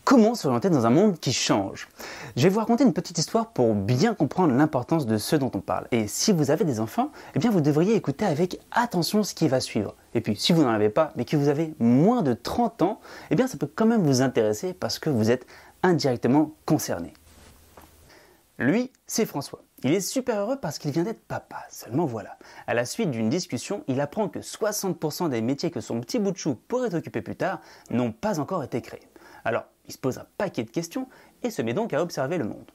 Comment s'orienter dans un monde qui change? Je vais vous raconter une petite histoire pour bien comprendre l'importance de ce dont on parle. Et si vous avez des enfants, eh bien vous devriez écouter avec attention ce qui va suivre. Et puis si vous n'en avez pas, mais que vous avez moins de 30 ans, eh bien ça peut quand même vous intéresser parce que vous êtes indirectement concerné. Lui, c'est François. Il est super heureux parce qu'il vient d'être papa. Seulement voilà, à la suite d'une discussion, il apprend que 60% des métiers que son petit bout de chou pourrait occuper plus tard n'ont pas encore été créés. Alors, il se pose un paquet de questions et se met donc à observer le monde.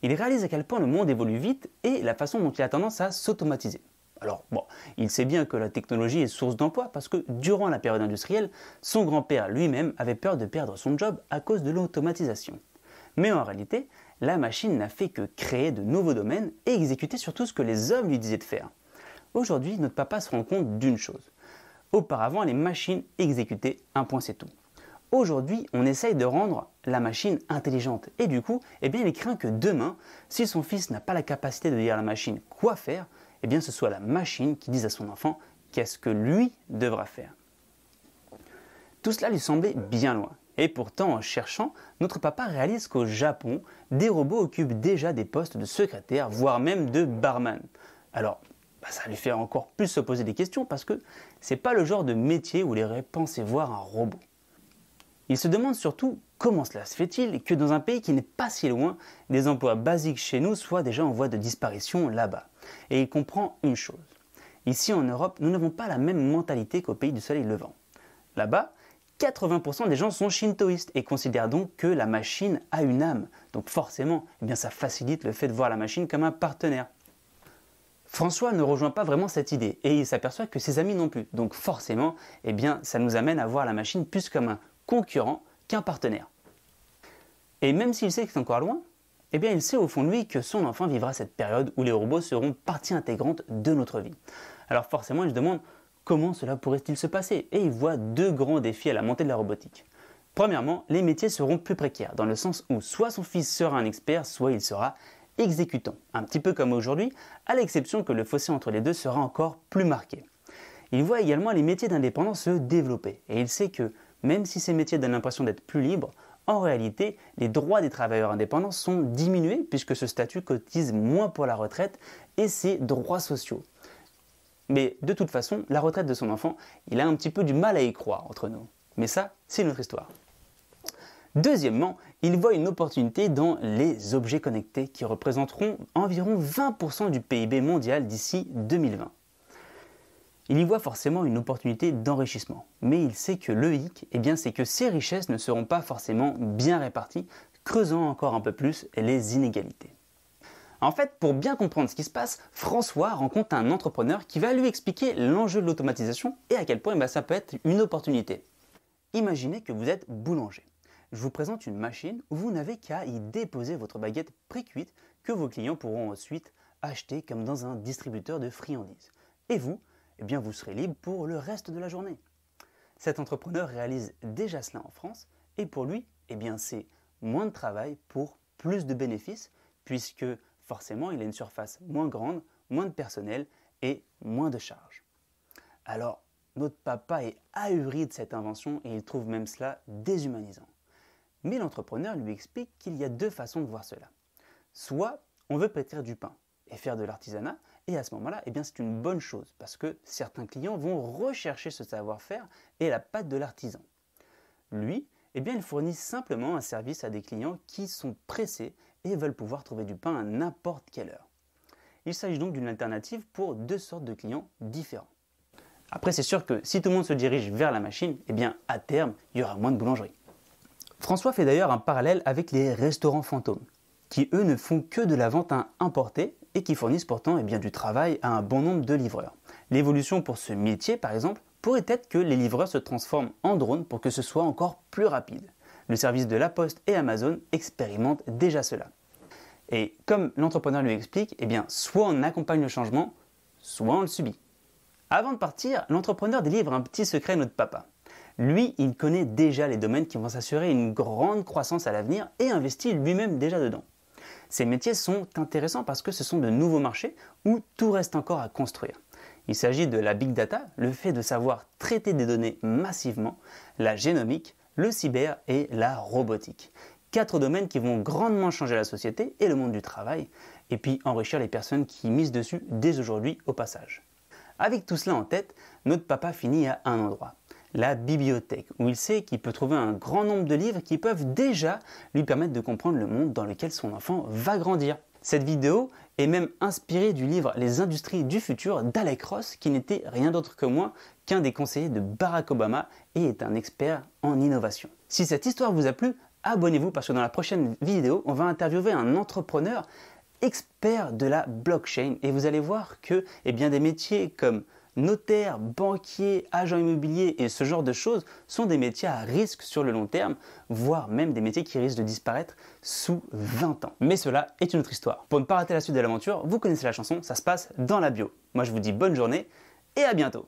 Il réalise à quel point le monde évolue vite et la façon dont il a tendance à s'automatiser. Alors bon, il sait bien que la technologie est source d'emploi parce que durant la période industrielle, son grand-père lui-même avait peur de perdre son job à cause de l'automatisation. Mais en réalité, la machine n'a fait que créer de nouveaux domaines et exécuter surtout ce que les hommes lui disaient de faire. Aujourd'hui, notre papa se rend compte d'une chose. Auparavant, les machines exécutaient un point c'est tout. Aujourd'hui, on essaye de rendre la machine intelligente et du coup, eh bien, il craint que demain, si son fils n'a pas la capacité de dire à la machine quoi faire, eh bien, ce soit la machine qui dise à son enfant qu'est-ce que lui devra faire. Tout cela lui semblait bien loin. Et pourtant, en cherchant, notre papa réalise qu'au Japon, des robots occupent déjà des postes de secrétaire, voire même de barman. Alors, ça lui fait encore plus se poser des questions parce que c'est pas le genre de métier où il aurait pensé voir un robot. Il se demande surtout comment cela se fait-il que dans un pays qui n'est pas si loin, des emplois basiques chez nous soient déjà en voie de disparition là-bas. Et il comprend une chose. Ici en Europe, nous n'avons pas la même mentalité qu'au pays du soleil levant. Là-bas, 80% des gens sont shintoïstes et considèrent donc que la machine a une âme. Donc forcément, eh bien, ça facilite le fait de voir la machine comme un partenaire. François ne rejoint pas vraiment cette idée et il s'aperçoit que ses amis non plus. Donc forcément, eh bien, ça nous amène à voir la machine plus comme un concurrent qu'un partenaire. Et même s'il sait que c'est encore loin, eh bien il sait au fond de lui que son enfant vivra cette période où les robots seront partie intégrante de notre vie. Alors forcément, il se demande comment cela pourrait-il se passer et il voit deux grands défis à la montée de la robotique. Premièrement, les métiers seront plus précaires, dans le sens où soit son fils sera un expert, soit il sera exécutant. Un petit peu comme aujourd'hui, à l'exception que le fossé entre les deux sera encore plus marqué. Il voit également les métiers d'indépendants se développer et il sait que même si ces métiers donnent l'impression d'être plus libres, en réalité, les droits des travailleurs indépendants sont diminués puisque ce statut cotise moins pour la retraite et ses droits sociaux. Mais de toute façon, la retraite de son enfant, il a un petit peu du mal à y croire entre nous. Mais ça, c'est une autre histoire. Deuxièmement, il voit une opportunité dans les objets connectés qui représenteront environ 20% du PIB mondial d'ici 2020. Il y voit forcément une opportunité d'enrichissement, mais il sait que le hic, eh bien, c'est que ces richesses ne seront pas forcément bien réparties, creusant encore un peu plus les inégalités. En fait, pour bien comprendre ce qui se passe, François rencontre un entrepreneur qui va lui expliquer l'enjeu de l'automatisation et à quel point ça peut être une opportunité. Imaginez que vous êtes boulanger. Je vous présente une machine où vous n'avez qu'à y déposer votre baguette pré-cuite que vos clients pourront ensuite acheter comme dans un distributeur de friandises. Et vous, eh bien vous serez libre pour le reste de la journée. Cet entrepreneur réalise déjà cela en France et pour lui, eh bien c'est moins de travail pour plus de bénéfices puisque forcément il a une surface moins grande, moins de personnel et moins de charges. Alors notre papa est ahuri de cette invention et il trouve même cela déshumanisant. Mais l'entrepreneur lui explique qu'il y a deux façons de voir cela. Soit on veut pétrir du pain et faire de l'artisanat, et à ce moment-là, eh bien, c'est une bonne chose parce que certains clients vont rechercher ce savoir-faire et la patte de l'artisan. Lui, eh bien, il fournit simplement un service à des clients qui sont pressés et veulent pouvoir trouver du pain à n'importe quelle heure. Il s'agit donc d'une alternative pour deux sortes de clients différents. Après, c'est sûr que si tout le monde se dirige vers la machine, eh bien, à terme, il y aura moins de boulangeries. François fait d'ailleurs un parallèle avec les restaurants fantômes, qui eux ne font que de la vente à importer et qui fournissent pourtant eh bien, du travail à un bon nombre de livreurs. L'évolution pour ce métier, par exemple, pourrait être que les livreurs se transforment en drones pour que ce soit encore plus rapide. Le service de La Poste et Amazon expérimentent déjà cela. Et comme l'entrepreneur lui explique, eh bien, soit on accompagne le changement, soit on le subit. Avant de partir, l'entrepreneur délivre un petit secret à notre papa. Lui, il connaît déjà les domaines qui vont s'assurer une grande croissance à l'avenir et investit lui-même déjà dedans. Ces métiers sont intéressants parce que ce sont de nouveaux marchés où tout reste encore à construire. Il s'agit de la big data, le fait de savoir traiter des données massivement, la génomique, le cyber et la robotique. 4 domaines qui vont grandement changer la société et le monde du travail, et puis enrichir les personnes qui misent dessus dès aujourd'hui au passage. Avec tout cela en tête, notre papa finit à un endroit, la bibliothèque, où il sait qu'il peut trouver un grand nombre de livres qui peuvent déjà lui permettre de comprendre le monde dans lequel son enfant va grandir. Cette vidéo est même inspirée du livre Les industries du futur d'Alec Ross, qui n'était rien d'autre que moi qu'un des conseillers de Barack Obama et est un expert en innovation. Si cette histoire vous a plu, abonnez-vous parce que dans la prochaine vidéo, on va interviewer un entrepreneur expert de la blockchain et vous allez voir que des métiers comme notaire, banquier, agent immobilier et ce genre de choses sont des métiers à risque sur le long terme, voire même des métiers qui risquent de disparaître sous 20 ans. Mais cela est une autre histoire. Pour ne pas rater la suite de l'aventure, vous connaissez la chanson, ça se passe dans la bio. Moi je vous dis bonne journée et à bientôt.